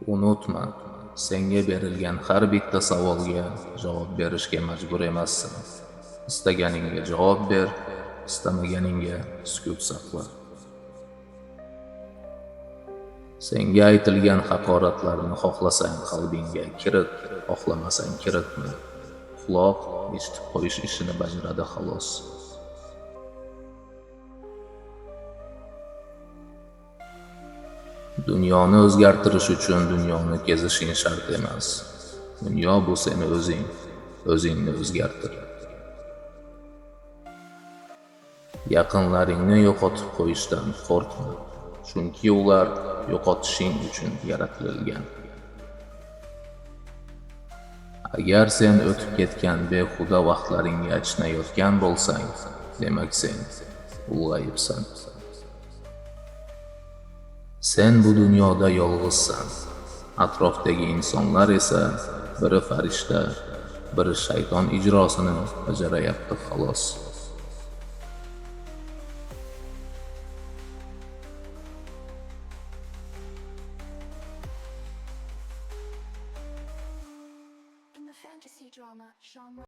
Unutma, senga berilgan har bitta savolga javob berishga majbur emassan. Istaganingga javob ber, istamaganingga sukut saqla. Senga aytilgan haqoratlarni xohlasang qalbingga kirit, xohlamasang kiritma. Quloq eshitib qo'yish ishini bajaradi xolos. Dunyoni o'zgartirish uchun dunyoni kezishing shart emas. Dunyo bu seni o'zing, o'zingni o'zgartir. Yaqinlaringni yo'qotib qo'yishdan qo'rqma, chunki ular yo'qotishing uchun yaratilgan. Agar sen o'tib ketgan behuda vaqtlaringga achinayotgan bo'lsang, demak sen ulg'ayibsan. Sen bu dunyoda yolg'izsan. Atrofdagi insonlar esa biri farishta, biri shayton ijrosini bajarayapti xolos. In the fantasy drama genre